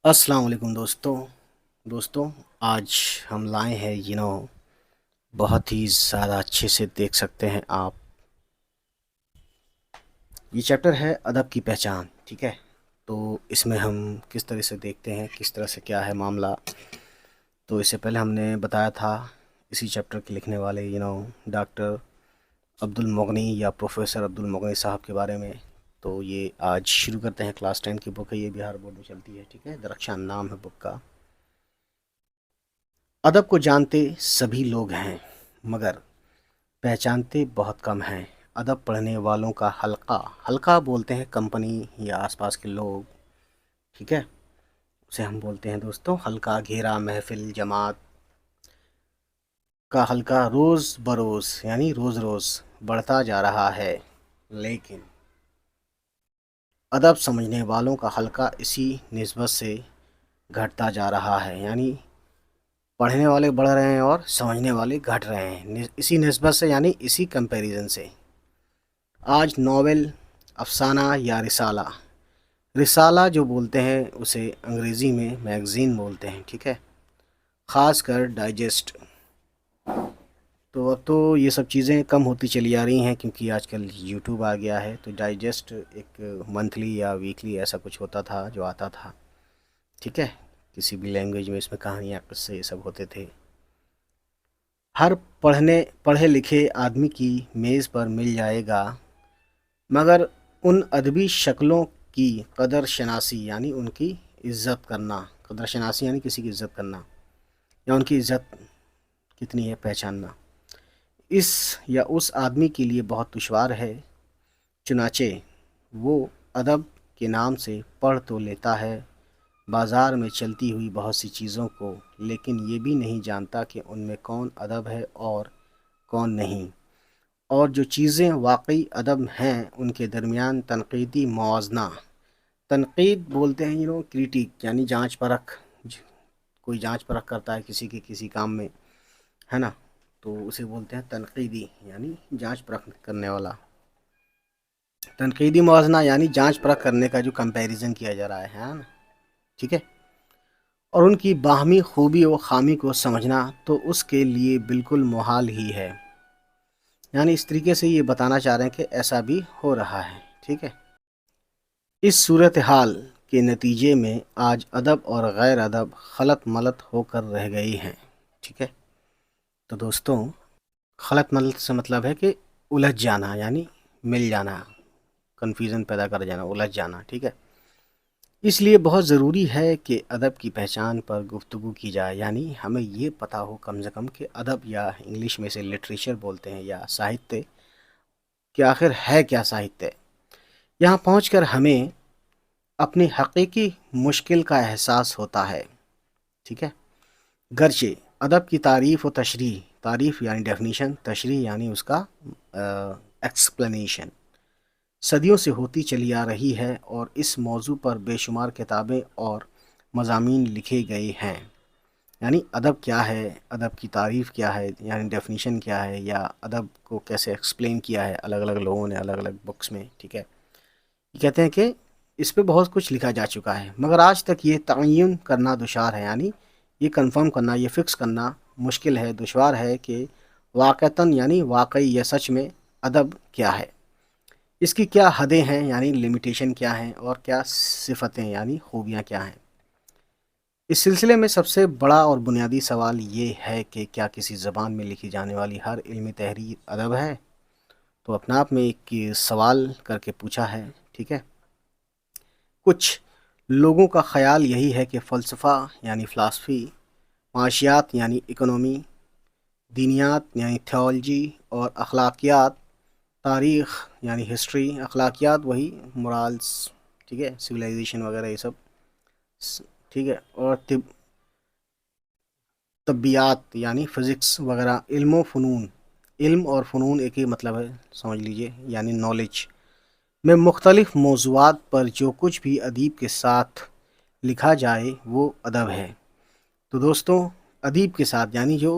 السلام علیکم دوستوں آج ہم لائے ہیں بہت ہی زیادہ اچھے سے دیکھ سکتے ہیں آپ. یہ چیپٹر ہے ادب کی پہچان. ٹھیک ہے، تو اس میں ہم کس طرح سے دیکھتے ہیں، کس طرح سے کیا ہے معاملہ. تو اس سے پہلے ہم نے بتایا تھا اسی چیپٹر کے لکھنے والے ڈاکٹر عبد المغنی یا پروفیسر عبد المغنی صاحب کے بارے میں. تو یہ آج شروع کرتے ہیں. کلاس 10 کی بک ہے، یہ بہار بورڈ میں چلتی ہے. ٹھیک ہے، درخشان نام ہے بک کا. ادب کو جانتے سبھی لوگ ہیں مگر پہچانتے بہت کم ہیں. ادب پڑھنے والوں کا حلقہ بولتے ہیں کمپنی یا آس پاس کے لوگ. ٹھیک ہے، اسے ہم بولتے ہیں دوستوں حلقہ، گھیرا، محفل، جماعت کا حلقہ روز بروز یعنی روز روز بڑھتا جا رہا ہے. لیکن ادب سمجھنے والوں کا حلقہ اسی نسبت سے گھٹتا جا رہا ہے. یعنی پڑھنے والے بڑھ رہے ہیں اور سمجھنے والے گھٹ رہے ہیں اسی نسبت سے، یعنی اسی کمپیریزن سے. آج ناول، افسانہ یا رسالہ جو بولتے ہیں اسے انگریزی میں میگزین بولتے ہیں. ٹھیک ہے، خاص کر ڈائجسٹ. تو اب تو یہ سب چیزیں کم ہوتی چلی آ رہی ہیں کیونکہ آج کل یوٹیوب آ گیا ہے. تو ڈائجسٹ ایک منتھلی یا ویکلی ایسا کچھ ہوتا تھا جو آتا تھا. ٹھیک ہے، کسی بھی لینگویج میں اس میں کہانیاں، قصے یہ سب ہوتے تھے. ہر پڑھے لکھے آدمی کی میز پر مل جائے گا، مگر ان ادبی شکلوں کی قدر شناسی یعنی ان کی عزت کرنا. قدر شناسی یعنی کسی کی عزت کرنا یا ان کی عزت کتنی ہے پہچاننا، اس یا اس آدمی کے لیے بہت دشوار ہے. چنانچہ وہ ادب کے نام سے پڑھ تو لیتا ہے بازار میں چلتی ہوئی بہت سی چیزوں کو، لیکن یہ بھی نہیں جانتا کہ ان میں کون ادب ہے اور کون نہیں، اور جو چیزیں واقعی ادب ہیں ان کے درمیان تنقیدی موازنہ. تنقید بولتے ہیں کریٹک یعنی جانچ پرکھ. کوئی جانچ پرکھ کرتا ہے کسی کام میں، ہے نا، تو اسے بولتے ہیں تنقیدی یعنی جانچ پرکھ کرنے والا. تنقیدی موازنہ یعنی جانچ پرکھ کرنے کا جو کمپیریزن کیا جا رہا ہے نا. ٹھیک ہے، اور ان کی باہمی خوبی و خامی کو سمجھنا تو اس کے لیے بالکل محال ہی ہے. یعنی اس طریقے سے یہ بتانا چاہ رہے ہیں کہ ایسا بھی ہو رہا ہے. ٹھیک ہے، اس صورتحال کے نتیجے میں آج ادب اور غیر ادب خلط ملط ہو کر رہ گئی ہیں. ٹھیک ہے، تو دوستوں خلط ملط سے مطلب ہے کہ الجھ جانا، یعنی مل جانا، کنفیوژن پیدا کر جانا، الجھ جانا. ٹھیک ہے، اس لیے بہت ضروری ہے کہ ادب کی پہچان پر گفتگو کی جائے. یعنی ہمیں یہ پتہ ہو کم سے کم کہ ادب، یا انگلش میں سے لٹریچر بولتے ہیں، یا ساہتیہ، کہ آخر ہے کیا ساہتیہ. یہاں پہنچ کر ہمیں اپنی حقیقی مشکل کا احساس ہوتا ہے. ٹھیک ہے، گرچہ ادب کی تعریف و تشریح، تعریف یعنی ڈیفینیشن، تشریح یعنی اس کا ایکسپلینیشن، صدیوں سے ہوتی چلی آ رہی ہے، اور اس موضوع پر بے شمار کتابیں اور مضامین لکھے گئے ہیں. یعنی ادب کیا ہے، ادب کی تعریف کیا ہے، یعنی ڈیفینیشن کیا ہے، یا ادب کو کیسے ایکسپلین کیا ہے الگ الگ لوگوں نے الگ الگ بکس میں. ٹھیک ہے، یہ کہتے ہیں کہ اس پہ بہت کچھ لکھا جا چکا ہے، مگر آج تک یہ تعین کرنا دشوار ہے. یعنی یہ کنفرم کرنا، یہ فکس کرنا مشکل ہے، دشوار ہے کہ واقعتاً یعنی واقعی یا سچ میں ادب کیا ہے، اس کی کیا حدیں ہیں یعنی لمیٹیشن کیا ہیں، اور کیا صفتیں یعنی خوبیاں کیا ہیں. اس سلسلے میں سب سے بڑا اور بنیادی سوال یہ ہے کہ کیا کسی زبان میں لکھی جانے والی ہر علمی تحریر ادب ہے؟ تو اپنا آپ میں ایک سوال کر کے پوچھا ہے. ٹھیک ہے، کچھ لوگوں کا خیال یہی ہے کہ فلسفہ یعنی فلاسفی، معاشیات یعنی اکنومی، دینیات یعنی تھیولوجی، اور اخلاقیات، تاریخ یعنی ہسٹری، اخلاقیات وہی مورالز، ٹھیک ہے، سویلائزیشن وغیرہ یہ سب. ٹھیک ہے، اور طبیعیات یعنی فزکس وغیرہ، علم اور فنون ایک ہی مطلب ہے، سمجھ لیجئے، یعنی نالج میں مختلف موضوعات پر جو کچھ بھی ادیب کے ساتھ لکھا جائے وہ ادب ہے. تو دوستوں ادیب کے ساتھ یعنی جو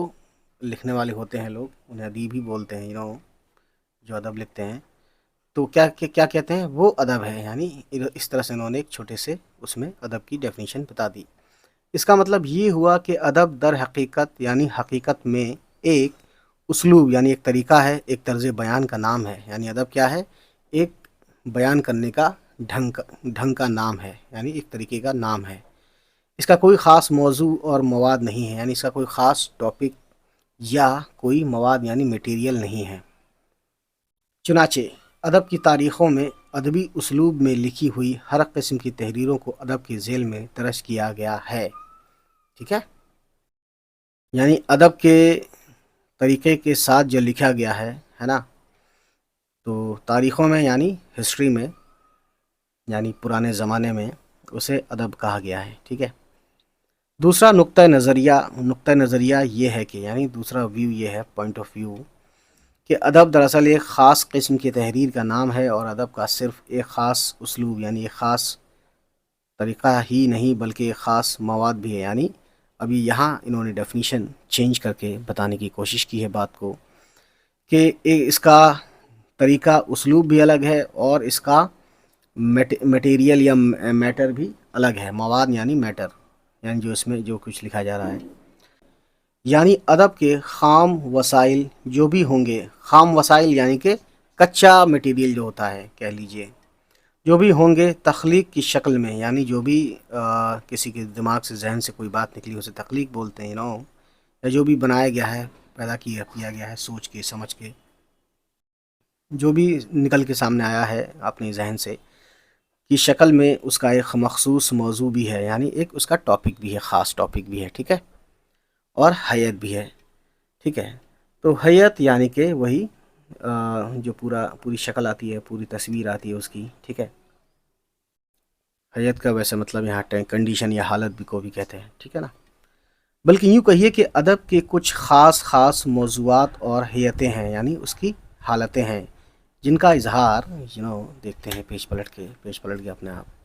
لکھنے والے ہوتے ہیں لوگ، انہیں ادیب ہی بولتے ہیں جو ادب لکھتے ہیں. تو کیا کہتے ہیں، وہ ادب ہے، یعنی اس طرح سے انہوں نے ایک چھوٹے سے اس میں ادب کی ڈیفینیشن بتا دی۔ اس کا مطلب یہ ہوا کہ ادب در حقیقت یعنی حقیقت میں ایک اسلوب یعنی ایک طریقہ ہے، ایک طرز بیان کا نام ہے۔ یعنی ادب کیا ہے؟ ایک بیان کرنے کا ڈھنگ کا نام ہے، یعنی ایک طریقے کا نام ہے۔ اس کا کوئی خاص موضوع اور مواد نہیں ہے، یعنی اس کا کوئی خاص ٹاپک یا کوئی مواد یعنی میٹیریل نہیں ہے۔ چنانچہ ادب کی تاریخوں میں ادبی اسلوب میں لکھی ہوئی ہر قسم کی تحریروں کو ادب کے ذیل میں درج کیا گیا ہے، ٹھیک ہے؟ یعنی ادب کے طریقے کے ساتھ جو لکھا گیا ہے نا، تو تاریخوں میں یعنی ہسٹری میں، یعنی پرانے زمانے میں اسے ادب کہا گیا ہے، ٹھیک ہے؟ دوسرا نقطہ نظریہ یہ ہے کہ یعنی دوسرا ویو یہ ہے، پوائنٹ آف ویو، کہ ادب دراصل ایک خاص قسم کی تحریر کا نام ہے، اور ادب کا صرف ایک خاص اسلوب یعنی ایک خاص طریقہ ہی نہیں بلکہ ایک خاص مواد بھی ہے۔ یعنی ابھی یہاں انہوں نے ڈیفینیشن چینج کر کے بتانے کی کوشش کی ہے بات کو، کہ اس کا طریقہ اسلوب بھی الگ ہے، اور اس کا میٹیریل یا میٹر بھی الگ ہے۔ مواد یعنی میٹر، یعنی جو اس میں جو کچھ لکھا جا رہا ہے، یعنی ادب کے خام وسائل جو بھی ہوں گے، خام وسائل یعنی کہ کچا میٹیریل جو ہوتا ہے کہہ لیجئے، جو بھی ہوں گے تخلیق کی شکل میں، یعنی جو بھی کسی کے دماغ سے ذہن سے کوئی بات نکلی اسے تخلیق بولتے ہیں، یا جو بھی بنایا گیا ہے، پیدا کیا گیا ہے سوچ کے سمجھ کے، جو بھی نکل کے سامنے آیا ہے اپنے ذہن سے کی شکل میں، اس کا ایک مخصوص موضوع بھی ہے، یعنی ایک اس کا ٹاپک بھی ہے، خاص ٹاپک بھی ہے، ٹھیک ہے؟ اور حیت بھی ہے، ٹھیک ہے؟ تو حیت یعنی کہ وہی جو پوری شکل آتی ہے، پوری تصویر آتی ہے اس کی، ٹھیک ہے؟ حیت کا ویسے مطلب یہاں کنڈیشن یا حالت بھی کو بھی کہتے ہیں، ٹھیک ہے نا؟ بلکہ یوں کہیے کہ ادب کے کچھ خاص موضوعات اور حیتیں ہیں، یعنی اس کی حالتیں ہیں، جن کا اظہار دیکھتے ہیں پیج پلٹ کے اپنے آپ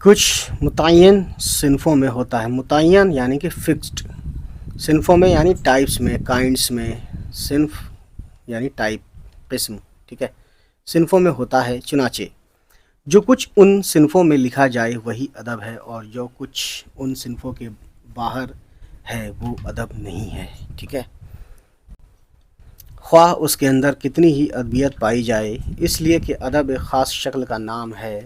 کچھ متعین صنفوں میں ہوتا ہے۔ متعین یعنی کہ فکسڈ، صنفوں میں یعنی ٹائپس میں، کائنڈس میں، صنف یعنی ٹائپ، قسم، ٹھیک ہے؟ صنفوں میں ہوتا ہے۔ چنانچہ جو کچھ ان صنفوں میں لکھا جائے وہی ادب ہے، اور جو کچھ ان صنفوں کے باہر ہے وہ ادب نہیں ہے، ٹھیک ہے؟ خواہ اس کے اندر کتنی ہی ادبیت پائی جائے، اس لیے کہ ادب ایک خاص شکل کا نام ہے،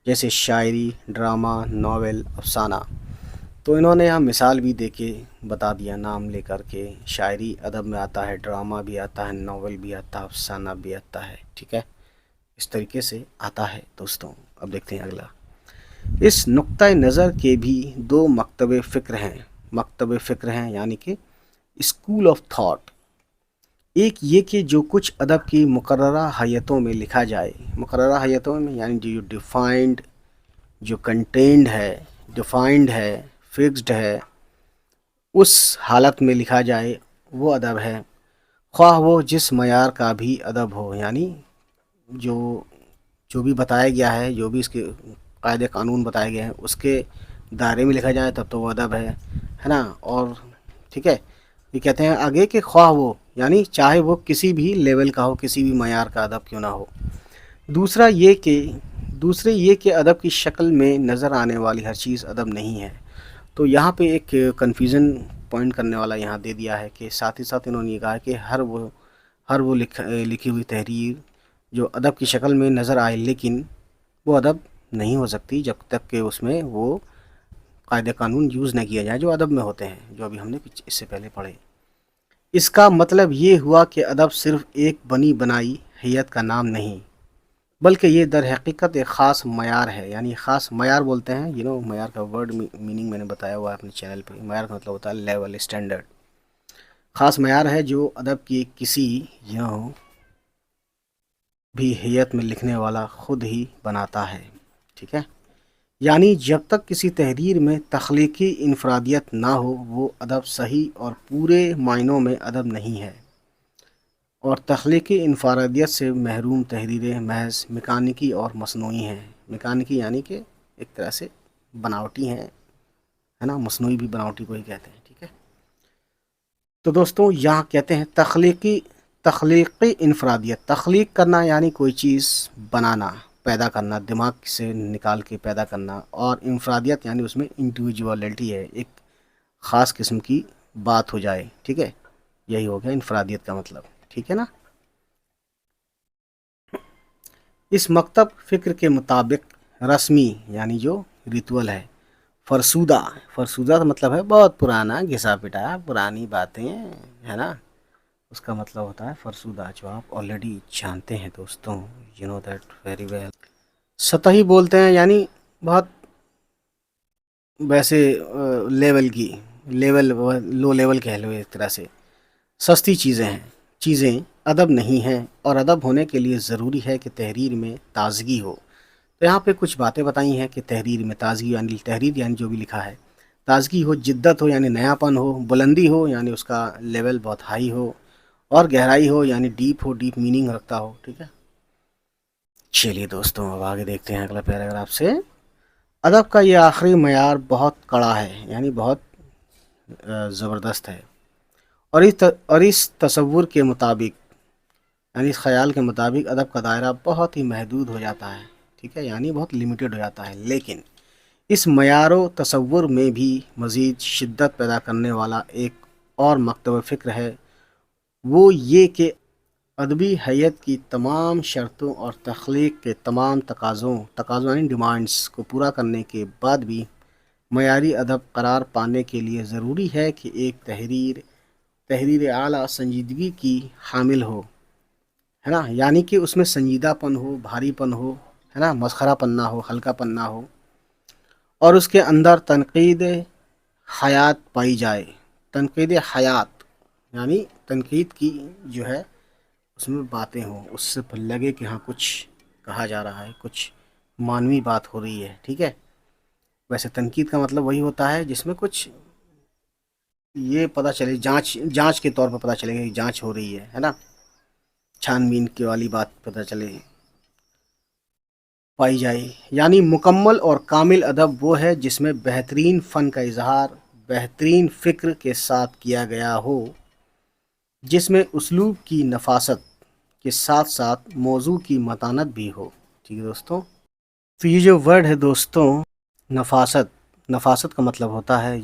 جیسے شاعری، ڈرامہ، ناول، افسانہ۔ تو انہوں نے یہاں مثال بھی دے کے بتا دیا نام لے کر کے، شاعری ادب میں آتا ہے، ڈرامہ بھی آتا ہے، ناول بھی آتا ہے، افسانہ بھی آتا ہے، ٹھیک ہے؟ اس طریقے سے آتا ہے دوستوں۔ اب دیکھتے ہیں اگلا۔ اس نقطۂ نظر کے بھی دو مکتب فکر ہیں، یعنی کہ اسکول آف تھاٹ۔ ایک یہ کہ جو کچھ ادب کی مقررہ حیتوں میں لکھا جائے، مقررہ حیتوں میں یعنی جو ڈیفائنڈ، جو کنٹینڈ ہے، ڈیفائنڈ ہے، فکسڈ ہے، اس حالت میں لکھا جائے وہ ادب ہے، خواہ وہ جس معیار کا بھی ادب ہو، یعنی جو بھی بتایا گیا ہے، جو بھی اس کے قاعدے قانون بتائے گئے ہیں اس کے دائرے میں لکھا جائے تب تو وہ ادب ہے نا؟ اور ٹھیک ہے، یہ کہتے ہیں آگے کہ خواہ وہ یعنی چاہے وہ کسی بھی لیول کا ہو، کسی بھی معیار کا ادب کیوں نہ ہو۔ دوسرے یہ کہ ادب کی شکل میں نظر آنے والی ہر چیز ادب نہیں ہے۔ تو یہاں پہ ایک کنفیوژن پوائنٹ کرنے والا یہاں دے دیا ہے کہ ساتھ ہی ساتھ انہوں نے یہ کہا کہ ہر وہ لکھی ہوئی تحریر جو ادب کی شکل میں نظر آئے لیکن وہ ادب نہیں ہو سکتی جب تک کہ اس میں وہ قاعدے قانون یوز نہ کیا جائے جو ادب میں ہوتے ہیں، جو ابھی ہم نے اس سے پہلے پڑھے۔ اس کا مطلب یہ ہوا کہ ادب صرف ایک بنی بنائی حیت کا نام نہیں، بلکہ یہ در حقیقت ایک خاص معیار ہے، یعنی خاص معیار بولتے ہیں، معیار کا ورڈ میننگ میں نے بتایا ہوا ہے اپنے چینل پہ۔ معیار کا مطلب ہوتا ہے لیول، اسٹینڈرڈ، خاص معیار ہے جو ادب کی کسی بھی حیت میں لکھنے والا خود ہی بناتا ہے، ٹھیک ہے؟ یعنی جب تک کسی تحریر میں تخلیقی انفرادیت نہ ہو وہ ادب صحیح اور پورے معنوں میں ادب نہیں ہے، اور تخلیقی انفرادیت سے محروم تحریریں محض میکانیکی اور مصنوعی ہیں۔ میکانیکی یعنی کہ ایک طرح سے بناوٹی ہیں، ہے نا؟ مصنوعی بھی بناوٹی کو ہی کہتے ہیں، ٹھیک ہے؟ تو دوستوں یہاں کہتے ہیں تخلیقی انفرادیت، تخلیق کرنا یعنی کوئی چیز بنانا، پیدا کرنا، دماغ سے نکال کے پیدا کرنا، اور انفرادیت یعنی اس میں انڈیویجوالٹی ہے، ایک خاص قسم کی بات ہو جائے، ٹھیک ہے، یہی ہو گیا انفرادیت کا مطلب، ٹھیک ہے نا۔ اس مکتب فکر کے مطابق رسمی یعنی جو ریچول ہے، فرسودہ، فرسودہ کا مطلب ہے بہت پرانا، گھسا پٹا پرانی باتیں، ہے نا، اس کا مطلب ہوتا ہے فرسودہ، جو آپ آلریڈی جانتے ہیں دوستوں، you know that very well. سطحی بولتے ہیں یعنی بہت ویسے لیول کی، لیول لو لیول کہہ لو ایک طرح سے، سستی چیزیں ہیں، چیزیں ادب نہیں ہیں، اور ادب ہونے کے لیے ضروری ہے کہ تحریر میں تازگی ہو۔ تو یہاں پہ کچھ باتیں بتائی ہیں کہ تحریر میں تازگی، یعنی تحریر یعنی جو بھی لکھا ہے، تازگی ہو، جدت ہو یعنی نیا پن ہو، بلندی ہو یعنی اس کا لیول بہت ہائی ہو، اور گہرائی ہو یعنی ڈیپ ہو، ڈیپ میننگ رکھتا ہو، ٹھیک ہے۔ چلیے دوستوں اب آگے دیکھتے ہیں اگلا پیراگراف سے۔ ادب کا یہ آخری معیار بہت کڑا ہے، یعنی بہت زبردست ہے، اور اس تصور کے مطابق، یعنی اس خیال کے مطابق ادب کا دائرہ بہت ہی محدود ہو جاتا ہے، ٹھیک ہے، یعنی بہت لیمیٹڈ ہو جاتا ہے، لیکن اس معیار و تصور میں بھی مزید شدت پیدا کرنے والا ایک اور مکتب فکر ہے، وہ یہ کہ ادبی حیت کی تمام شرطوں اور تخلیق کے تمام تقاضوں یعنی ڈیمانڈس کو پورا کرنے کے بعد بھی معیاری ادب قرار پانے کے لیے ضروری ہے کہ ایک تحریر اعلیٰ سنجیدگی کی حامل ہو، ہے نا، یعنی کہ اس میں سنجیدہ پن ہو، بھاری پن ہو، ہے نا، مسخرہ پن نہ ہو، ہلکا پن نہ ہو، اور اس کے اندر تنقید حیات پائی جائے۔ تنقید حیات یعنی تنقید کی جو ہے اس میں باتیں ہوں، اس سے لگے کہ ہاں کچھ کہا جا رہا ہے، کچھ معنوی بات ہو رہی ہے، ٹھیک ہے۔ ویسے تنقید کا مطلب وہی ہوتا ہے جس میں کچھ یہ پتہ چلے، جانچ کے طور پر پتہ چلے کہ جانچ ہو رہی ہے نا، چھان بین کی والی بات پتہ چلے، پائی جائے، یعنی مکمل اور کامل ادب وہ ہے جس میں بہترین فن کا اظہار بہترین فکر کے ساتھ کیا گیا ہو، جس میں اسلوب کی نفاست کے ساتھ ساتھ موضوع کی متانت بھی ہو، ٹھیک ہے دوستوں۔ تو یہ جو ورڈ ہے دوستوں، نفاست کا مطلب ہوتا ہے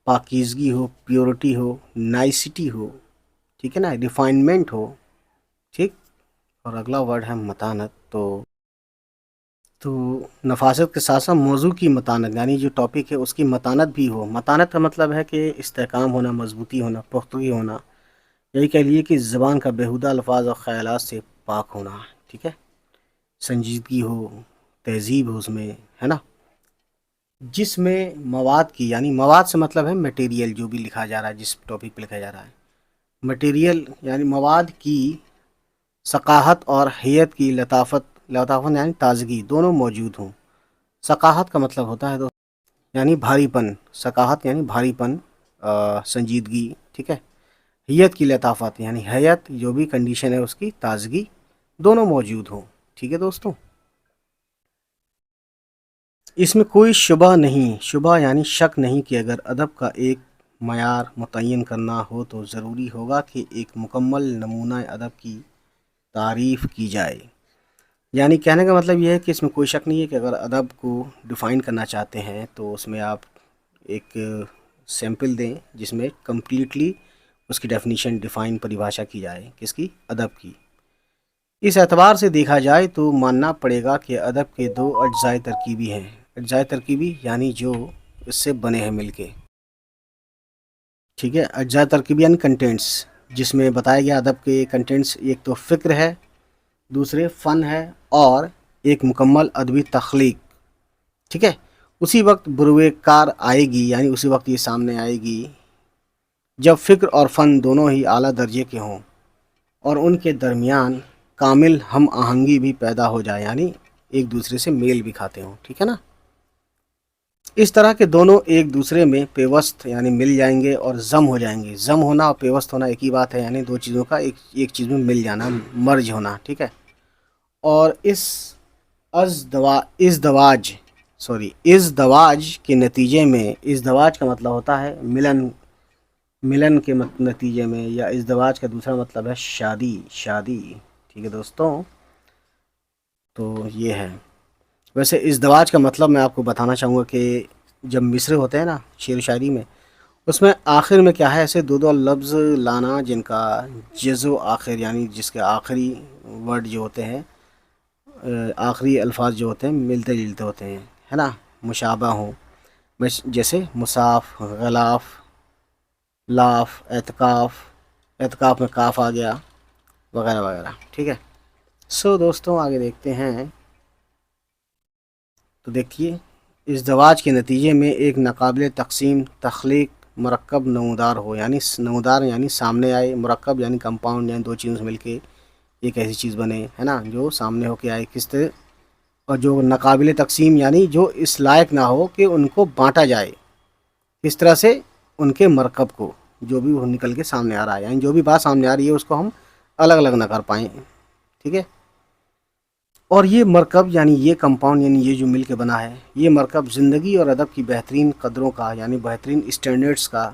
پاکیزگی ہو، پیورٹی ہو، نائسٹی ہو، ٹھیک ہے نا، ریفائنمنٹ ہو، ٹھیک۔ اور اگلا ورڈ ہے متانت، تو نفاست کے ساتھ ساتھ موضوع کی متانت، یعنی جو ٹاپک ہے اس کی متانت بھی ہو۔ متانت کا مطلب ہے کہ استحکام ہونا، مضبوطی ہونا، پختگی ہونا، یہی کہہ لیے کہ زبان کا بیہودہ الفاظ اور خیالات سے پاک ہونا، ٹھیک ہے، سنجیدگی ہو، تہذیب ہو اس میں، ہے نا، جس میں مواد کی، یعنی مواد سے مطلب ہے میٹیریل، جو بھی لکھا جا رہا ہے، جس ٹاپک پہ لکھا جا رہا ہے، میٹیریل یعنی مواد کی ثقافت اور حیت کی لطافت یعنی تازگی دونوں موجود ہوں۔ ثقافت کا مطلب ہوتا ہے یعنی بھاری پن، ثقافت یعنی بھاری پن، سنجیدگی، ٹھیک ہے، حیت کی لطافت یعنی حیت جو بھی کنڈیشن ہے اس کی تازگی دونوں موجود ہوں، ٹھیک ہے دوستوں۔ اس میں کوئی شبہ یعنی شک نہیں کہ اگر ادب کا ایک معیار متعین کرنا ہو تو ضروری ہوگا کہ ایک مکمل نمونہ ادب کی تعریف کی جائے، یعنی کہنے کا مطلب یہ ہے کہ اس میں کوئی شک نہیں ہے کہ اگر ادب کو ڈیفائن کرنا چاہتے ہیں تو اس میں آپ ایک سیمپل دیں جس میں کمپلیٹلی اس کی ڈیفینیشن، ڈیفائن، پریبھاشا کی جائے، کس کی؟ ادب کی۔ اس اعتبار سے دیکھا جائے تو ماننا پڑے گا کہ ادب کے دو اجزائے ترکیبی ہیں، اجزائے ترکیبی یعنی جو اس سے بنے ہیں مل کے، ٹھیک ہے، اجزائے ترکیبی یعنی کنٹینٹس، جس میں بتایا گیا ادب کے کنٹینٹس ایک تو فکر ہے، دوسرے فن ہے، اور ایک مکمل ادبی تخلیق، ٹھیک ہے۔ اسی وقت بروئے کار آئے گی، یعنی اسی وقت یہ سامنے آئے گی جب فکر اور فن دونوں ہی اعلیٰ درجے کے ہوں اور ان کے درمیان کامل ہم آہنگی بھی پیدا ہو جائے، یعنی ایک دوسرے سے میل بھی کھاتے ہوں، ٹھیک ہے نا۔ اس طرح کے دونوں ایک دوسرے میں پیوست یعنی مل جائیں گے اور ضم ہو جائیں گے۔ ضم ہونا اور پیوست ہونا ایک ہی بات ہے، یعنی دو چیزوں کا ایک چیز میں مل جانا، مرج ہونا، ٹھیک ہے۔ اور ازدواج کے نتیجے میں، ازدواج کا مطلب ہوتا ہے ملن، ملن کے نتیجے میں، یا ازدواج کا دوسرا مطلب ہے شادی. ٹھیک ہے دوستوں، تو یہ ہے. ویسے ازدواج کا مطلب میں آپ کو بتانا چاہوں گا کہ جب مصرے ہوتے ہیں نا شعر و شاعری میں، اس میں آخر میں کیا ہے، ایسے دو لفظ لانا جن کا جز و آخر، یعنی جس کے آخری ورڈ جو ہوتے ہیں، آخری الفاظ جو ہوتے ہیں ملتے جلتے ہوتے ہیں، ہے نا، مشابہ ہوں. جیسے مصاف، غلاف، لاف، اعتکاف میں کاف آ گیا، وغیرہ وغیرہ. ٹھیک ہے. دوستوں آگے دیکھتے ہیں. تو دیکھیے، ازدواج کے نتیجے میں ایک ناقابل تقسیم تخلیق مرکب نمودار ہو، یعنی نمودار یعنی سامنے آئے، مرکب یعنی کمپاؤنڈ، یعنی دو چیزیں مل کے ایک ایسی چیز بنے، ہے نا، جو سامنے ہو کے آئے کس طرح. اور جو ناقابل تقسیم یعنی جو اس لائق نہ ہو کہ ان کو بانٹا جائے، کس طرح سے، ان کے مرکب کو، جو بھی وہ نکل کے سامنے آ رہا ہے، یعنی جو بھی بات سامنے آ رہی ہے اس کو ہم الگ الگ نہ کر پائیں. ٹھیک ہے. اور یہ مرکب یعنی یہ کمپاؤنڈ، یعنی یہ جو مل کے بنا ہے، یہ مرکب زندگی اور ادب کی بہترین قدروں کا، یعنی بہترین اسٹینڈرڈز کا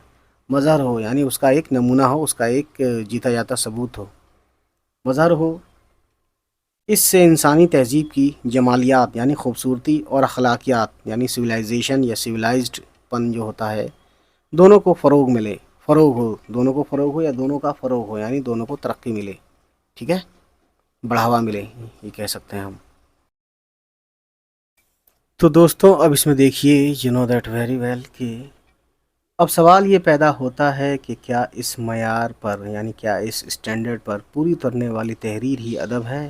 مظہر ہو، یعنی اس کا ایک نمونہ ہو، اس کا ایک جیتا جاتا ثبوت ہو، مظہر ہو. اس سے انسانی تہذیب کی جمالیات یعنی خوبصورتی، اور اخلاقیات یعنی سویلائزیشن یا سویلائزڈ پن جو ہوتا ہے، دونوں کو فروغ ملے، دونوں کو فروغ ہو، یا دونوں کا فروغ ہو، یعنی دونوں کو ترقی ملے. ٹھیک ہے، بڑھاوا ملے، یہ کہہ سکتے ہیں ہم. تو دوستوں اب اس میں دیکھیے، you know that very well, کہ اب سوال یہ پیدا ہوتا ہے کہ کیا اس معیار پر، یعنی کیا اس اسٹینڈرڈ پر پوری اترنے والی تحریر ہی ادب ہے،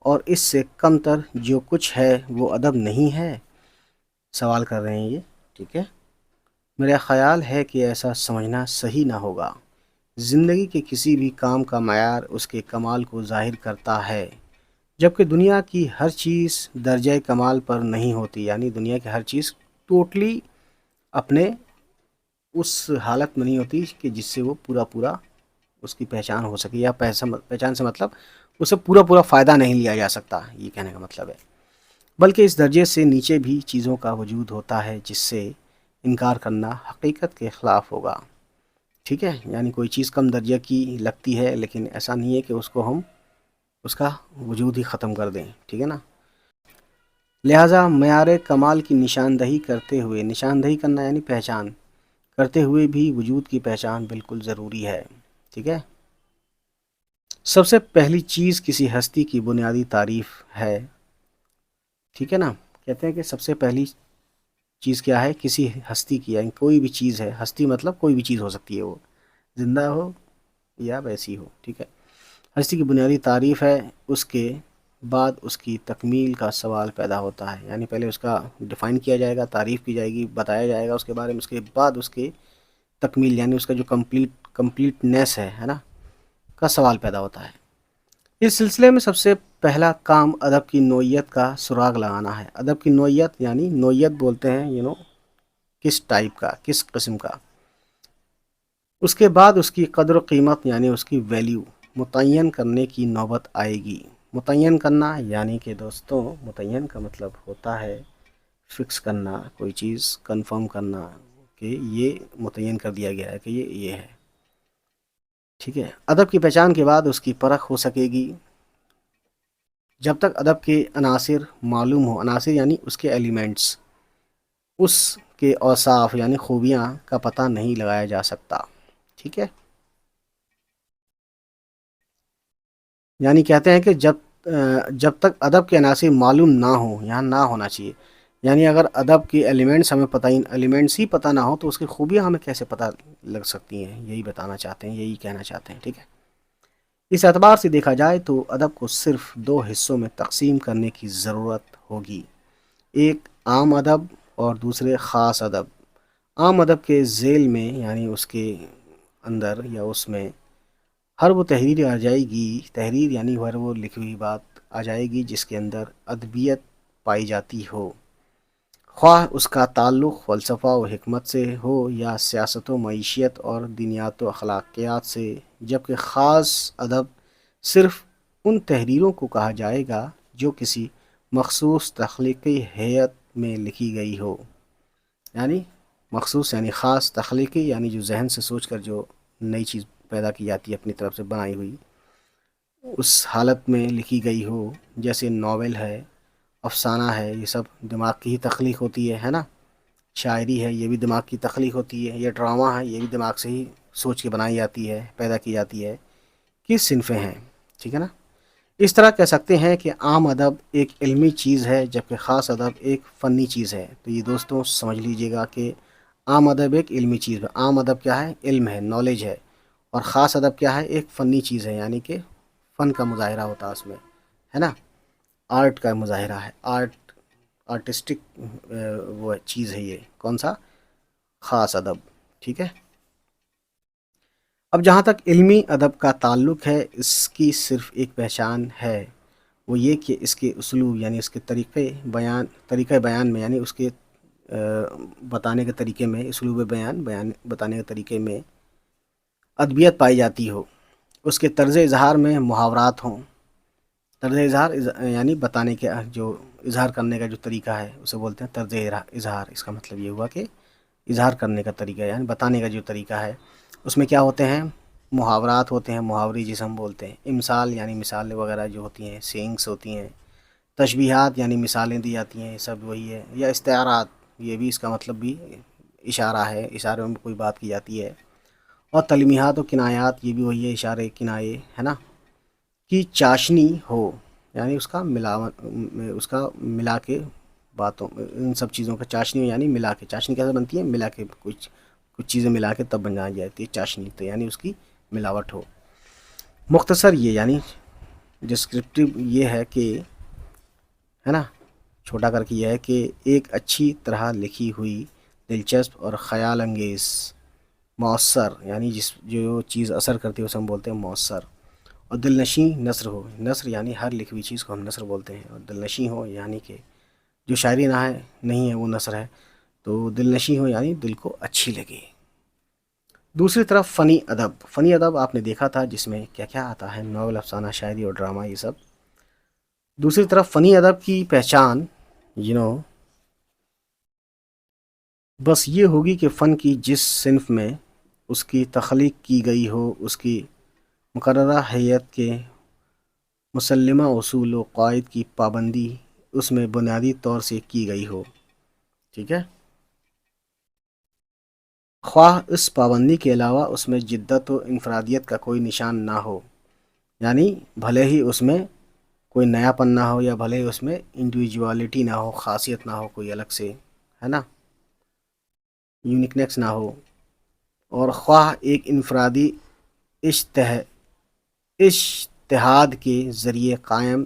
اور اس سے کم تر جو کچھ ہے وہ ادب نہیں ہے؟ سوال کر رہے ہیں یہ. ٹھیک ہے. میرا خیال ہے کہ ایسا سمجھنا صحیح نہ ہوگا. زندگی کے کسی بھی کام کا معیار اس کے کمال کو ظاہر کرتا ہے، جبکہ دنیا کی ہر چیز درجہ کمال پر نہیں ہوتی، یعنی دنیا کی ہر چیز ٹوٹلی اپنے اس حالت میں نہیں ہوتی کہ جس سے وہ پورا اس کی پہچان ہو سکے، یا پہچان سے مطلب اسے پورا فائدہ نہیں لیا جا سکتا، یہ کہنے کا مطلب ہے. بلکہ اس درجے سے نیچے بھی چیزوں کا وجود ہوتا ہے جس سے انکار کرنا حقیقت کے خلاف ہوگا. ٹھیک ہے. یعنی کوئی چیز کم درجہ کی لگتی ہے، لیکن ایسا نہیں ہے کہ اس کو ہم اس کا وجود ہی ختم کر دیں. ٹھیک ہے نا. لہٰذا معیار کمال کی نشاندہی کرنا یعنی پہچان کرتے ہوئے بھی وجود کی پہچان بالکل ضروری ہے. ٹھیک ہے. سب سے پہلی چیز کسی ہستی کی بنیادی تعریف ہے. ٹھیک ہے نا. کہتے ہیں کہ سب سے پہلی چیز کیا ہے، کسی ہستی کی، یعنی کوئی بھی چیز ہے. ہستی مطلب کوئی بھی چیز ہو سکتی ہے، وہ زندہ ہو یا ویسی ہو. ٹھیک ہے. ہستی کی بنیادی تعریف ہے، اس کے بعد اس کی تکمیل کا سوال پیدا ہوتا ہے. یعنی پہلے اس کا ڈیفائن کیا جائے گا، تعریف کی جائے گی، بتایا جائے گا اس کے بارے میں، اس کے بعد اس کے تکمیل یعنی اس کا جو کمپلیٹنیس ہے نا، کا سوال پیدا ہوتا ہے. اس سلسلے میں سب سے پہلا کام ادب کی نوعیت کا سراغ لگانا ہے. ادب کی نوعیت یعنی نوعیت بولتے ہیں کس ٹائپ کا، کس قسم کا. اس کے بعد اس کی قدر و قیمت یعنی اس کی ویلیو متعین کرنے کی نوبت آئے گی. متعین کرنا یعنی کہ دوستوں، متعین کا مطلب ہوتا ہے فکس کرنا، کوئی چیز کنفرم کرنا کہ یہ متعین کر دیا گیا ہے کہ یہ ہے. ٹھیک ہے. ادب کی پہچان کے بعد اس کی پرکھ ہو سکے گی. جب تک ادب کے عناصر معلوم ہو، عناصر یعنی اس کے ایلیمنٹس، اس کے اوصاف یعنی خوبیاں کا پتہ نہیں لگایا جا سکتا. ٹھیک ہے. یعنی کہتے ہیں کہ جب تک ادب کے عناصر معلوم نہ ہوں، یہاں نہ ہونا چاہیے، یعنی اگر ادب کے ایلیمنٹس ہمیں ایلیمنٹس ہی پتہ نہ ہو تو اس کی خوبیاں ہمیں کیسے پتہ لگ سکتی ہیں، یہی بتانا چاہتے ہیں، یہی کہنا چاہتے ہیں. ٹھیک ہے. اس اعتبار سے دیکھا جائے تو ادب کو صرف دو حصوں میں تقسیم کرنے کی ضرورت ہوگی، ایک عام ادب اور دوسرے خاص ادب. عام ادب کے ذیل میں یعنی اس کے اندر یا اس میں ہر وہ تحریر آ جائے گی، تحریر یعنی ہر وہ لکھی ہوئی بات آ جائے گی جس کے اندر ادبیت پائی جاتی ہو، خواہ اس کا تعلق فلسفہ و حکمت سے ہو یا سیاست و معیشت اور دینیات و اخلاقیات سے. جبکہ خاص ادب صرف ان تحریروں کو کہا جائے گا جو کسی مخصوص تخلیقی ہیئت میں لکھی گئی ہو. یعنی مخصوص یعنی خاص، تخلیقی یعنی جو ذہن سے سوچ کر جو نئی چیز پیدا کی جاتی ہے اپنی طرف سے بنائی ہوئی، اس حالت میں لکھی گئی ہو، جیسے ناول ہے، افسانہ ہے، یہ سب دماغ کی ہی تخلیق ہوتی ہے نا. شاعری ہے، یہ بھی دماغ کی تخلیق ہوتی ہے. یہ ڈرامہ ہے، یہ بھی دماغ سے ہی سوچ کے بنائی جاتی ہے، پیدا کی جاتی ہے. کس صنفیں ہیں، ٹھیک ہے نا. اس طرح کہہ سکتے ہیں کہ عام ادب ایک علمی چیز ہے جبکہ خاص ادب ایک فنی چیز ہے. تو یہ دوستوں سمجھ لیجئے گا کہ عام ادب ایک علمی چیز ہے. عام ادب کیا ہے؟ علم ہے، نالج ہے. اور خاص ادب کیا ہے؟ ایک فنی چیز ہے، یعنی کہ فن کا مظاہرہ ہوتا ہے اس میں، ہے نا. آرٹ کا مظاہرہ ہے، آرٹسٹک وہ چیز ہے یہ. کون سا؟ خاص ادب. ٹھیک ہے. اب جہاں تک علمی ادب کا تعلق ہے، اس کی صرف ایک پہچان ہے، وہ یہ کہ اس کے اسلوب یعنی اس کے طریقہ بیان میں، یعنی اس کے بتانے کے طریقے میں، اسلوب بیان بتانے کے طریقے میں ادبیت پائی جاتی ہو. اس کے طرز اظہار میں محاورات ہوں. طرز اظہار یعنی بتانے کے جو اظہار کرنے کا جو طریقہ ہے اسے بولتے ہیں طرز اظہار. اس کا مطلب یہ ہوا کہ اظہار کرنے کا طریقہ یعنی بتانے کا جو طریقہ ہے اس میں کیا ہوتے ہیں؟ محاورات ہوتے ہیں، محاورے جسے ہم بولتے ہیں. امثال یعنی مثالیں وغیرہ جو ہوتی ہیں، سینگس ہوتی ہیں. تشبیہات یعنی مثالیں دی جاتی ہیں، یہ سب وہی ہے. یا استعارات، یہ بھی اس کا مطلب بھی اشارہ ہے، اشارے میں کوئی بات کی جاتی ہے. اور تلمیحات و کنایات، یہ بھی وہی ہے، اشارے کنایے، ہے نا. کی چاشنی ہو یعنی اس کا ملا کے باتوں، ان سب چیزوں کا چاشنی ہو یعنی ملا کے. چاشنی کیسے بنتی ہے؟ ملا کے، کچھ چیزیں ملا کے تب بن جاتی ہے چاشنی. تو یعنی اس کی ملاوٹ ہو. مختصر یہ یعنی ڈسکرپٹیو یہ ہے کہ، ہے نا، چھوٹا کر کے یہ ہے کہ ایک اچھی طرح لکھی ہوئی، دلچسپ اور خیال انگیز، مؤثر یعنی جو چیز اثر کرتی ہے اسے ہم بولتے ہیں مؤثر، اور دل نشیں نثر ہو. نثر یعنی ہر لکھی ہوئی چیز کو ہم نثر بولتے ہیں. اور دل نشیں ہو یعنی کہ جو شاعری نہیں ہے وہ نثر ہے. تو دل نشیں ہو یعنی دل کو اچھی لگے. دوسری طرف فنی ادب. فنی ادب آپ نے دیکھا تھا جس میں کیا کیا آتا ہے، ناول، افسانہ، شاعری اور ڈرامہ، یہ سب. دوسری طرف فنی ادب کی پہچان بس یہ ہوگی کہ فن کی جس صنف میں اس کی تخلیق کی گئی ہو، اس کی مقررہ حیت کے مسلمہ اصول و قواعد کی پابندی اس میں بنیادی طور سے کی گئی ہو. ٹھیک ہے. خواہ اس پابندی کے علاوہ اس میں جدت و انفرادیت کا کوئی نشان نہ ہو، یعنی بھلے ہی اس میں کوئی نیا پن نہ ہو، یا بھلے ہی اس میں انڈیویجوالٹی نہ ہو، خاصیت نہ ہو کوئی الگ سے، ہے نا، یونیکنیس نہ ہو. اور خواہ ایک انفرادی اجتہاد کے ذریعے قائم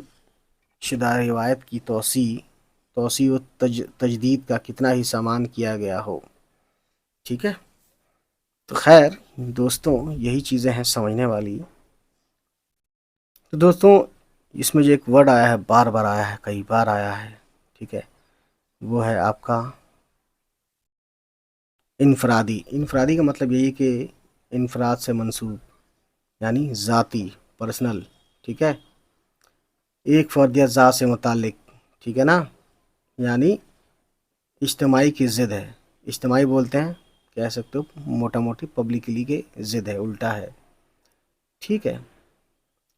شدہ روایت کی توسیع و تجدید کا کتنا ہی سامان کیا گیا ہو. ٹھیک ہے. تو خیر دوستوں، یہی چیزیں ہیں سمجھنے والی. تو دوستوں اس میں جو ایک ورڈ آیا ہے، بار بار آیا ہے، کئی بار آیا ہے، ٹھیک ہے، وہ ہے آپ کا انفرادی. انفرادی کا مطلب یہی کہ انفراد سے منسوب یعنی ذاتی، پرسنل. ٹھیک ہے. ایک فرد یا ذات سے متعلق. ٹھیک ہے نا. یعنی اجتماعی کی ضد ہے. اجتماعی بولتے ہیں، کہہ سکتے ہو موٹا موٹی پبلکلی کے ضد ہے، الٹا ہے. ٹھیک ہے.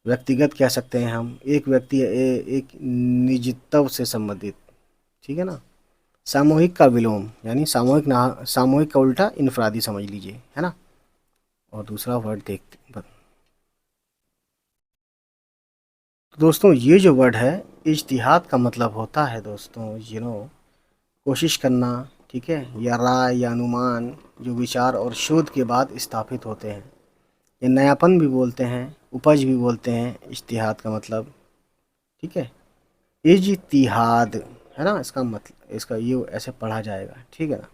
ویکتیگت کہہ سکتے ہیں ہم، ایک ویکتی ایک نجتو سے سمبندھت. ٹھیک ہے نا. ساموہک کا ولوم یعنی ساموہک کا الٹا انفرادی سمجھ لیجئے، ہے نا. اور دوسرا ورڈ دیکھتے دوستوں، یہ جو ورڈ ہے اجتہاد کا مطلب ہوتا ہے دوستوں کوشش کرنا. ٹھیک ہے. یا رائے یا انومان جو وچار اور شودھ کے بعد استھاپت ہوتے ہیں. یہ نیاپن بھی بولتے ہیں، اپج بھی بولتے ہیں اجتہاد کا مطلب. ٹھیک ہے. اجتہاد ہے نا، اس کا مطلب، اس کا یہ ایسے پڑھا جائے گا. ٹھیک ہے نا.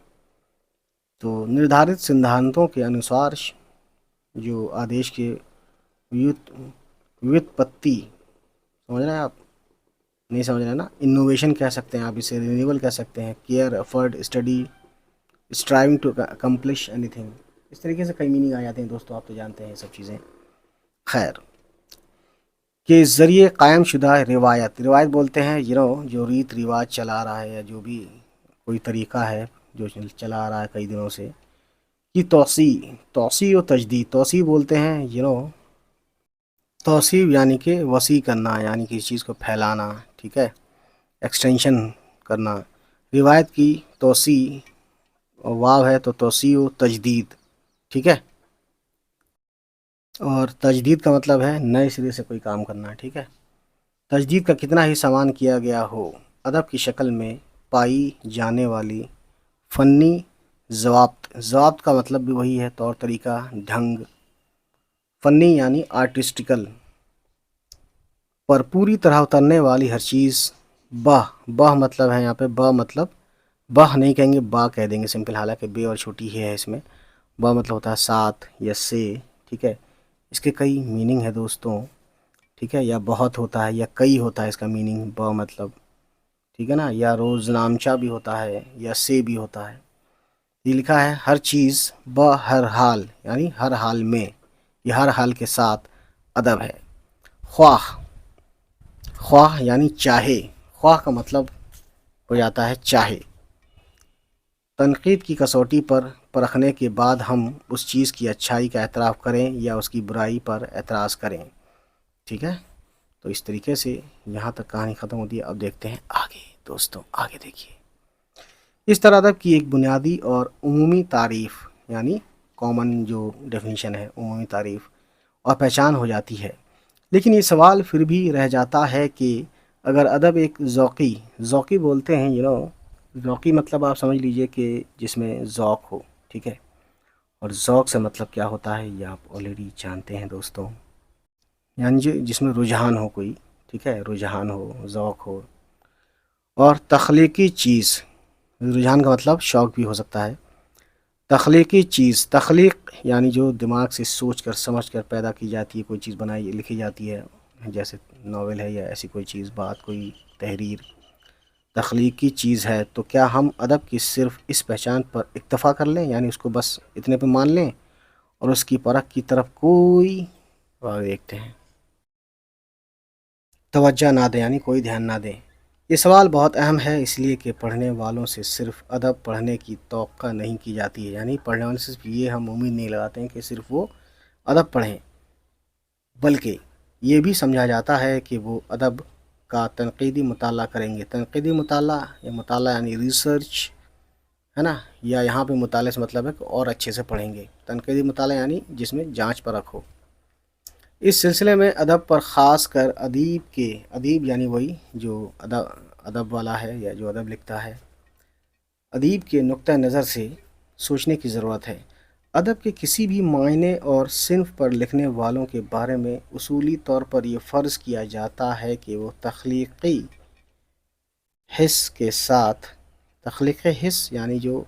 تو نردھارت سدھانتوں کے انوسار جو آدیش کے ویوتپتی، سمجھ رہے ہیں آپ؟ نہیں سمجھ رہے ہیں نا. انوویشن کہہ سکتے ہیں آپ اسے، رینیول کہہ سکتے ہیں، care, effort, study, striving to accomplish anything. اس طریقے سے کئی میننگ آ جاتے ہیں دوستوں، آپ تو جانتے ہیں یہ سب چیزیں. خیر، کے ذریعے قائم شدہ روایت. روایت بولتے ہیں جو ریت رواج چلا رہا ہے، یا جو بھی کوئی طریقہ ہے جو چلا آ رہا ہے کئی دنوں سے، کی توسیع و تجدید. توسیع بولتے ہیں توسیع یعنی کہ وسیع کرنا، یعنی کسی چیز کو پھیلانا، ٹھیک ہے، ایکسٹینشن کرنا. روایت کی توسیع واو ہے تو توسیع و تجدید، ٹھیک ہے. اور تجدید کا مطلب ہے نئے سرے سے کوئی کام کرنا، ٹھیک ہے. تجدید کا کتنا ہی سامان کیا گیا ہو، ادب کی شکل میں پائی جانے والی فنی ضوابط کا مطلب بھی وہی ہے، طور طریقہ، ڈھنگ. فنی یعنی آرٹسٹیکل، پر پوری طرح اترنے والی ہر چیز. بہ مطلب ہے یہاں پہ، مطلب بہ نہیں کہیں گے، با کہہ دیں گے سمپل، حالانکہ بے اور چھوٹی ہی ہے اس میں. مطلب ہوتا ہے ساتھ یا سے، ٹھیک ہے. اس کے کئی میننگ ہے دوستوں، ٹھیک ہے. یا بہت ہوتا ہے یا کئی ہوتا ہے اس کا میننگ، مطلب، ٹھیک ہے نا. یا روز نامچہ بھی ہوتا ہے یا سے بھی ہوتا ہے. یہ لکھا ہے ہر چیز ہر حال، یعنی ہر حال میں، یہ ہر حال کے ساتھ ادب ہے. خواہ یعنی چاہے، خواہ کا مطلب ہو جاتا ہے چاہے. تنقید کی کسوٹی پر پرکھنے کے بعد ہم اس چیز کی اچھائی کا اعتراف کریں یا اس کی برائی پر اعتراض کریں، ٹھیک ہے. تو اس طریقے سے یہاں تک کہانی ختم ہوتی ہے. اب دیکھتے ہیں آگے دوستوں، آگے دیکھیے. اس طرح ادب کی ایک بنیادی اور عمومی تعریف، یعنی کامن جو ڈیفینیشن ہے، عمومی تعریف اور پہچان ہو جاتی ہے. لیکن یہ سوال پھر بھی رہ جاتا ہے کہ اگر ادب ایک ذوقی بولتے ہیں ذوقی مطلب آپ سمجھ لیجئے کہ جس میں ذوق ہو، ٹھیک ہے. اور ذوق سے مطلب کیا ہوتا ہے یہ آپ آلریڈی جانتے ہیں دوستوں، یعنی جس میں رجحان ہو کوئی، ٹھیک ہے، رجحان ہو، ذوق ہو. اور تخلیقی چیز، رجحان کا مطلب شوق بھی ہو سکتا ہے. تخلیقی چیز، تخلیق یعنی جو دماغ سے سوچ کر سمجھ کر پیدا کی جاتی ہے، کوئی چیز بنائی لکھی جاتی ہے، جیسے ناول ہے یا ایسی کوئی چیز، بات، کوئی تحریر تخلیقی چیز ہے. تو کیا ہم ادب کی صرف اس پہچان پر اکتفا کر لیں، یعنی اس کو بس اتنے پہ مان لیں اور اس کی پرکھ کی طرف کوئی دیکھتے ہیں توجہ نہ دیں، یعنی کوئی دھیان نہ دیں؟ یہ سوال بہت اہم ہے، اس لیے کہ پڑھنے والوں سے صرف ادب پڑھنے کی توقع نہیں کی جاتی ہے. یعنی پڑھنے والوں سے صرف یہ ہم امید نہیں لگاتے ہیں کہ صرف وہ ادب پڑھیں، بلکہ یہ بھی سمجھا جاتا ہے کہ وہ ادب کا تنقیدی مطالعہ کریں گے. تنقیدی مطالعہ یا مطالعہ یعنی ریسرچ ہے نا، یا یہاں پہ مطالعے سے مطلب ہے کہ اور اچھے سے پڑھیں گے. تنقیدی مطالعہ یعنی جس میں جانچ پرکھ ہو. اس سلسلے میں ادب پر خاص کر ادیب یعنی وہی جو ادب والا ہے یا جو ادب لکھتا ہے، ادیب کے نقطہ نظر سے سوچنے کی ضرورت ہے. ادب کے کسی بھی معنی اور صنف پر لکھنے والوں کے بارے میں اصولی طور پر یہ فرض کیا جاتا ہے کہ وہ تخلیقی حس یعنی جو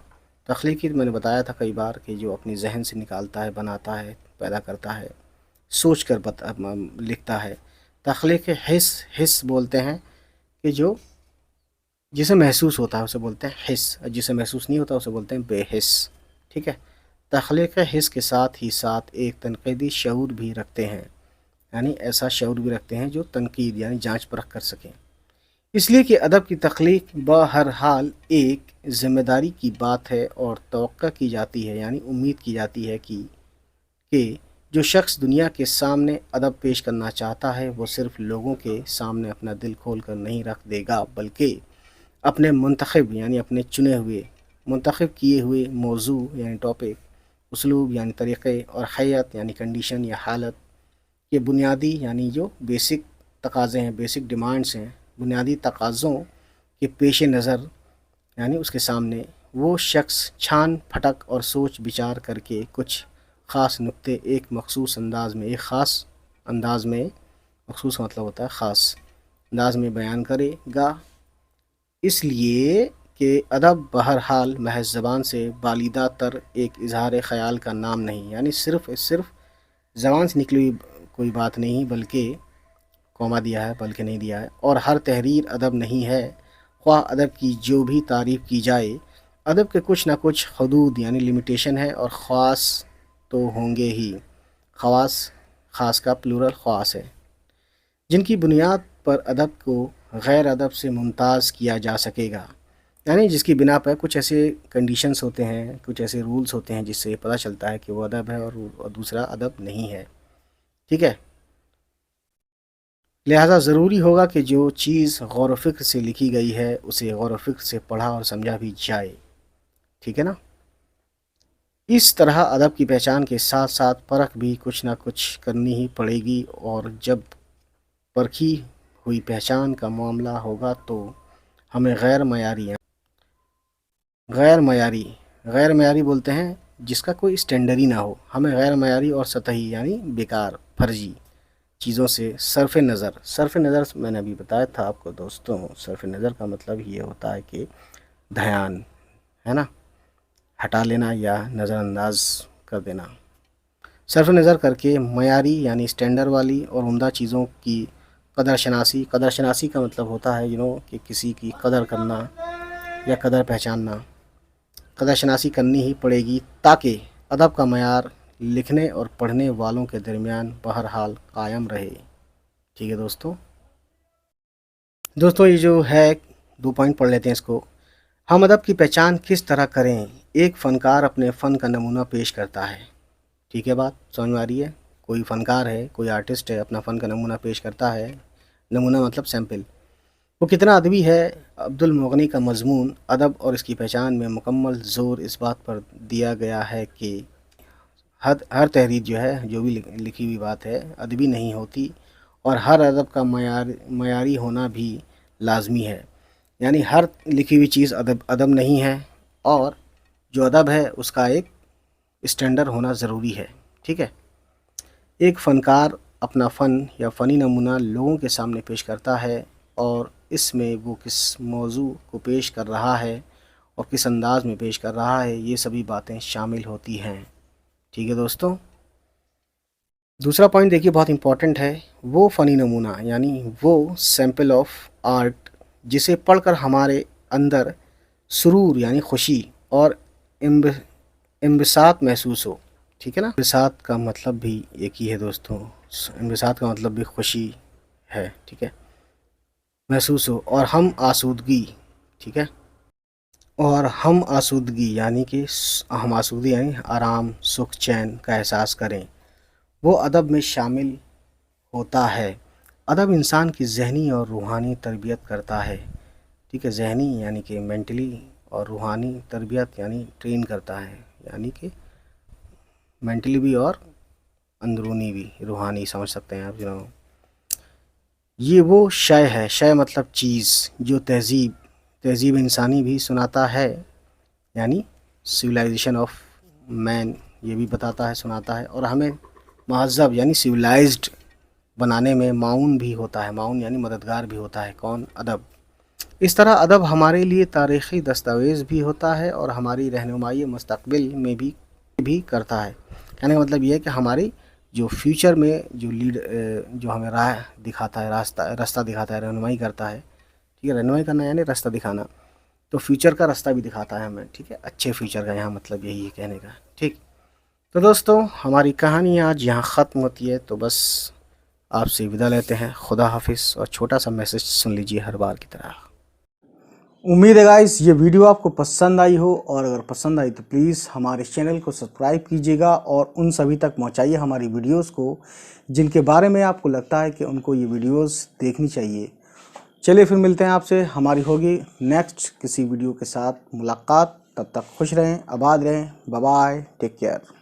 تخلیقی، میں نے بتایا تھا کئی بار کہ جو اپنی ذہن سے نکالتا ہے، بناتا ہے، پیدا کرتا ہے، سوچ کر لکھتا ہے. تخلیق حس بولتے ہیں کہ جسے محسوس ہوتا ہے اسے بولتے ہیں حس، جسے محسوس نہیں ہوتا اسے بولتے ہیں بے حس، ٹھیک ہے. تخلیق حس کے ساتھ ہی ساتھ ایک تنقیدی شعور بھی رکھتے ہیں، یعنی ایسا شعور بھی رکھتے ہیں جو تنقید یعنی جانچ پرکھ کر سکیں. اس لیے کہ ادب کی تخلیق بہر حال ایک ذمہ داری کی بات ہے اور توقع کی جاتی ہے، یعنی امید کی جاتی ہے کہ جو شخص دنیا کے سامنے ادب پیش کرنا چاہتا ہے وہ صرف لوگوں کے سامنے اپنا دل کھول کر نہیں رکھ دے گا، بلکہ اپنے منتخب یعنی اپنے چنے ہوئے منتخب کیے ہوئے موضوع یعنی ٹاپک، اسلوب یعنی طریقے، اور حیت یعنی کنڈیشن یا حالت کے بنیادی یعنی جو بیسک تقاضے ہیں، بیسک ڈیمانڈز ہیں، بنیادی تقاضوں کے پیش نظر یعنی اس کے سامنے وہ شخص چھان پھٹک اور سوچ بچار کر کے کچھ خاص نقطے ایک مخصوص انداز میں مخصوص مطلب ہوتا ہے خاص انداز میں بیان کرے گا. اس لیے کہ ادب بہرحال محض زبان سے بالیدہ تر ایک اظہار خیال کا نام نہیں، یعنی صرف زبان سے نکلی ہوئی کوئی بات نہیں، بلکہ کوما دیا ہے بلکہ نہیں دیا ہے. اور ہر تحریر ادب نہیں ہے، خواہ ادب کی جو بھی تعریف کی جائے. ادب کے کچھ نہ کچھ حدود یعنی لمیٹیشن ہے، اور خواص تو ہوں گے ہی. خاص کا پلورل خواص ہے، جن کی بنیاد پر ادب کو غیر ادب سے ممتاز کیا جا سکے گا. یعنی جس کی بنا پر کچھ ایسے کنڈیشنز ہوتے ہیں، کچھ ایسے رولز ہوتے ہیں جس سے پتہ چلتا ہے کہ وہ ادب ہے اور دوسرا ادب نہیں ہے، ٹھیک ہے؟ لہٰذا ضروری ہوگا کہ جو چیز غور و فکر سے لکھی گئی ہے اسے غور و فکر سے پڑھا اور سمجھا بھی جائے، ٹھیک ہے نا؟ اس طرح ادب کی پہچان کے ساتھ ساتھ پرکھ بھی کچھ نہ کچھ کرنی ہی پڑے گی، اور جب پرکھی ہوئی پہچان کا معاملہ ہوگا تو ہمیں غیر معیاری بولتے ہیں جس کا کوئی اسٹینڈرڈ ہی نہ ہو، ہمیں غیر معیاری اور سطحی یعنی بیکار، فرضی چیزوں سے صرف نظر میں نے ابھی بتایا تھا آپ کو دوستوں، صرف نظر کا مطلب یہ ہوتا ہے کہ دھیان ہے نا، ہٹا لینا یا نظر انداز کر دینا، صرف نظر کر کے معیاری یعنی اسٹینڈرڈ والی اور عمدہ چیزوں کی قدر شناسی کا مطلب ہوتا ہے کہ کسی کی قدر کرنا یا قدر پہچاننا، قدر شناسی کرنی ہی پڑے گی تاکہ ادب کا معیار لکھنے اور پڑھنے والوں کے درمیان بہرحال قائم رہے، ٹھیک ہے دوستوں یہ جو ہے 2 پوائنٹ پڑھ لیتے ہیں اس کو۔ ہم ادب کی پہچان کس طرح کریں؟ ایک فنکار اپنے فن کا نمونہ پیش کرتا ہے، ٹھیک ہے، بات سمجھ میں آ رہی ہے؟ کوئی فنکار ہے، کوئی آرٹسٹ ہے، اپنا فن کا نمونہ پیش کرتا ہے، نمونہ مطلب سیمپل، وہ کتنا ادبی ہے۔ عبد المغنی کا مضمون ادب اور اس کی پہچان میں مکمل زور اس بات پر دیا گیا ہے کہ ہر تحریر جو ہے، جو بھی لکھی ہوئی بات ہے ادبی نہیں ہوتی، اور ہر ادب کا معیاری ہونا بھی لازمی ہے، یعنی ہر لکھی ہوئی چیز ادب نہیں ہے، اور جو ادب ہے اس کا ایک اسٹینڈرڈ ہونا ضروری ہے، ٹھیک ہے۔ ایک فنکار اپنا فن یا فنی نمونہ لوگوں کے سامنے پیش کرتا ہے، اور اس میں وہ کس موضوع کو پیش کر رہا ہے اور کس انداز میں پیش کر رہا ہے، یہ سبھی باتیں شامل ہوتی ہیں، ٹھیک ہے دوستوں۔ دوسرا پوائنٹ دیکھیے بہت امپورٹنٹ ہے، وہ فنی نمونہ یعنی وہ سیمپل آف آرٹ جسے پڑھ کر ہمارے اندر سرور یعنی خوشی اور انبساط محسوس ہو، ٹھیک ہے نا۔ انبساط کا مطلب بھی ایک ہی ہے دوستوں، انبساط کا مطلب بھی خوشی ہے، ٹھیک ہے، محسوس ہو، اور ہم آسودگی، ٹھیک ہے، اور ہم آسودگی یعنی کہ ہم آسودگی یعنی آرام، سکھ، چین کا احساس کریں، وہ ادب میں شامل ہوتا ہے۔ ادب انسان کی ذہنی اور روحانی تربیت کرتا ہے، ٹھیک ہے، ذہنی یعنی کہ مینٹلی، اور روحانی تربیت یعنی ٹرین کرتا ہے، یعنی کہ مینٹلی بھی اور اندرونی بھی، روحانی سمجھ سکتے ہیں آپ یہ وہ شے ہے، شے مطلب چیز، جو تہذیب انسانی بھی سناتا ہے، یعنی سویلائزیشن آف مین یہ بھی بتاتا ہے، سناتا ہے، اور ہمیں مہذب یعنی سویلائزڈ بنانے میں معاون بھی ہوتا ہے، معاون یعنی مددگار بھی ہوتا ہے، کون؟ ادب۔ اس طرح ادب ہمارے لیے تاریخی دستاویز بھی ہوتا ہے اور ہماری رہنمائی مستقبل میں بھی کرتا ہے، کہنے کا مطلب یہ ہے کہ ہماری جو فیوچر میں جو ہمیں راہ دکھاتا ہے، راستہ دکھاتا ہے، رہنمائی کرتا ہے، ٹھیک ہے، رہنمائی کرنا یعنی راستہ دکھانا، تو فیوچر کا راستہ بھی دکھاتا ہے ہمیں، ٹھیک ہے، اچھے فیوچر کا یہاں مطلب یہی ہے کہنے کا، ٹھیک۔ تو دوستوں ہماری کہانی آج یہاں ختم ہوتی ہے، تو بس آپ سے ودا لیتے ہیں، خدا حافظ، اور چھوٹا سا میسج سن لیجیے ہر بار کی طرح۔ امید ہے گائز یہ ویڈیو آپ کو پسند آئی ہو، اور اگر پسند آئی تو پلیز ہمارے چینل کو سبسکرائب کیجیے گا اور ان سبھی تک پہنچائیے ہماری ویڈیوز کو جن کے بارے میں آپ کو لگتا ہے کہ ان کو یہ ویڈیوز دیکھنی چاہیے۔ چلیے پھر ملتے ہیں آپ سے، ہماری ہوگی نیکسٹ کسی ویڈیو کے ساتھ ملاقات، تب تک خوش رہیں، آباد رہیں، بائے بائے، ٹیک کیئر۔